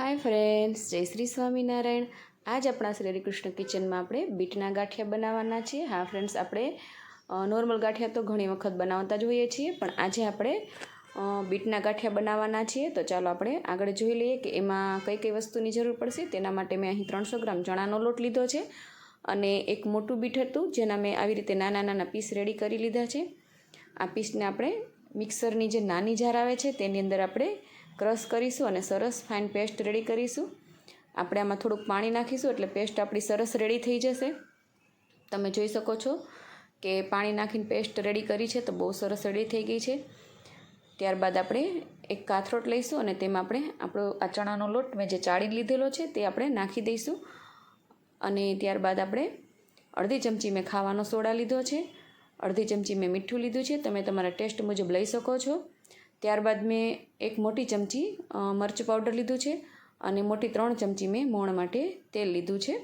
Hi friends, जय श्री स्वामीनारायण। आज अपना श्री हरिकृष्ण किचन में આપણે બીટના ગાંઠિયા બનાવવાના છીએ। हाँ फ्रेंड्स, આપણે नॉर्मल ગાંઠિયા तो घणी वखत बनावता જોઈએ છીએ, પણ આજે આપણે બીટના ગાંઠિયા બનાવવાના છીએ। तो ચાલો આપણે આગળ જોઈ લઈએ કે એમાં કઈ કઈ વસ્તુની જરૂર પડશે। તેના માટે મેં અહીં 300 ગ્રામ ચણાનો લોટ લીધો છે અને એક મોટું બીટ હતું જેના મેં આવી રીતે નાના નાના પીસ રેડી કરી લીધા છે। આ પીસને આપણે મિક્સરની જે નાની જાર આવે છે તેની અંદર આપણે क्रश करीशुं अने सरस फाइन पेस्ट रेडी करीशुं। आपणे आमां थोड़ुंक पाणी नाखीशुं एटले पेस्ट आपणी सरस रेडी थई जशे। तमे जोई शको छो के पाणी नाखीने पेस्ट रेडी करी छे तो बहुत सरस रेडी थई गई छे। त्यारबाद आपणे एक काथरोट लईशुं अने तेमां आपणे आपणो आ चणानो लोट मैं जे चाळीने लीधेलो छे ते आपणे नाखी दईशुं। अने त्यारबाद आपणे अर्धी चमची मैं खावानो सोडा लीधो छे, अर्धी चमची मैं मीठुं लीधुं छे। तमे तमारा टेस्ट मुजब लई शको छो। त्यारबाद मैं एक मोटी चमची मरच पाउडर लीधुं छे अने मोटी 3 चमची में मोण माटे तेल लीधुं छे।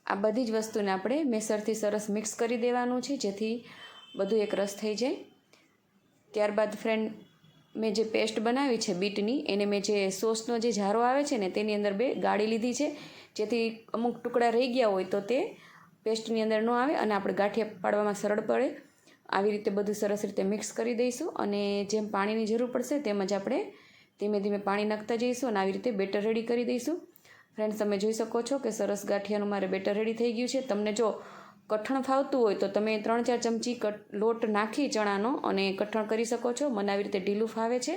आ बधी ज वस्तुने आपणे मेसरथी सरस मिक्स करी देवानुं छे जेथी बधुं एक रस थई जाय। त्यारबाद फ्रेंड मैं जे पेस्ट बनावी छे बीटनी एने मैं जे सॉसनो जे झारो आवे छे ने तेनी अंदर बे गाળી लीधी छे जेथी अमुक टुकड़ा रही गया होय तो ते पेस्टनी अंदर न आवे अने आपणे गांठिया पाडवामां सरळ पड़े। આવી રીતે બધું સરસ રીતે મિક્સ કરી દઈશું અને જેમ પાણીની જરૂર પડશે તેમ જ આપણે ધીમે ધીમે પાણી નાખતા જઈશું અને આવી રીતે બેટર રેડી કરી દઈશું। ફ્રેન્ડ્સ, તમે જોઈ શકો છો કે સરસ ગાંઠિયાનું મારે બેટર રેડી થઈ ગયું છે। તમને જો કઠણ ફાવતું હોય તો તમે 3-4 ચમચી લોટ નાખી ચણાનો અને કઠણ કરી શકો છો। મને આવી રીતે ઢીલું ફાવે છે।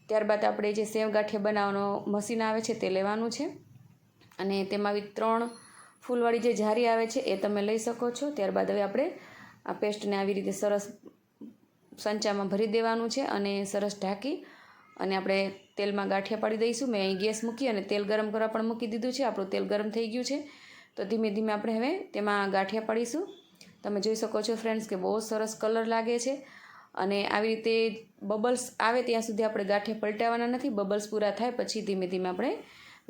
ત્યારબાદ આપણે જે સેવ ગાંઠિયા બનાવવાનો મશીન આવે છે તે લેવાનું છે અને તેમાં 3 ફૂલવાળી જે જારી આવે છે એ તમે લઈ શકો છો। ત્યારબાદ હવે આપણે आ पेस्ट ने आवी रीते सरस संचा में भरी देवानुं छे अने सरस ढाकी अने आपणे तेल में गांठिया पाड़ी दईशुं। मैं अहीं गैस मूकी अने तेल गरम करवा पण मूकी दीधुं छे। आपणुं तेल गरम थई गयुं छे तो धीमे धीमे आपणे हवे तेमां गांठिया पाड़ीशुं। तमे जोई शको छो फ्रेंड्स के बहुत सरस कलर लागे छे अने आवी रीते बबल्स आवे त्यां सुधी आपणे गांठिया पलटाववाना नथी। बबल्स पूरा थाय पछी धीमे धीमे आपणे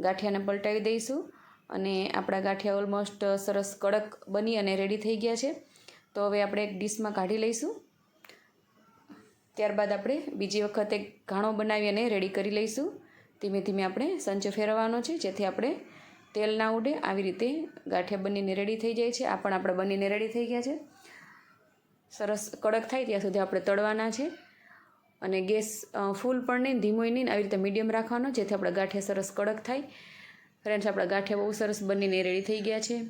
गांठियाने पलटावी दईशुं अने आपणा गांठिया ऑलमोस्ट सरस कड़क बनी अने रेडी थई गया छे। तो हवे आपणे एक डिश में काढी लईशुं। त्यारबाद आपणे बीजी वखत एक घाणो बनावी अने रेडी करी लईशुं। धीमे धीमे आपणे संचो फेरवવાનો છે જેથી આપણે તેલ ના ઉડે। આવી રીતે ગાંઠિયા બનીને રેડી થઈ જાય છે। આ પણ આપણે બનીને રેડી થઈ ગયા છે। સરસ કડક થાય ત્યાં સુધી આપણે તળવાના છે અને ગેસ ફૂલ પણ નહીં, ધીમોય નહીં, આવી રીતે મીડિયમ રાખવાનો જેથી આપણા ગાંઠિયા સરસ કડક થાય। ફ્રેન્ડ્સ, આપણા ગાંઠિયા બહુ સરસ બનીને રેડી થઈ ગયા છે।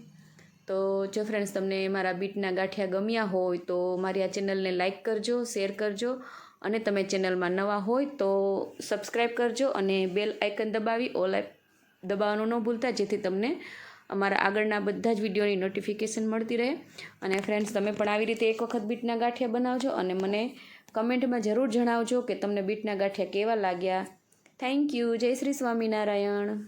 तो जो फ्रेंड्स तमने मारा बीटना गांठिया गम्या होय तो मारी आ चेनल ने लाइक करजो, शेर करजो अने तमे चेनल में नवा होय तो सब्सक्राइब करजो अने बेल आइकन दबावी ऑल दबाववानुं न भूलता जेथी तमने अमारा आगळना बधा ज विडियोनी नोटिफिकेशन मळती रहे। अने फ्रेंड्स, तमे पण आवी रीते एक वखत बीटना गांठिया बनावजो अने मने कमेंट में जरूर जणावजो के तमने बीटना गांठिया केवा लाग्या। Thank you. जय श्री स्वामीनारायण।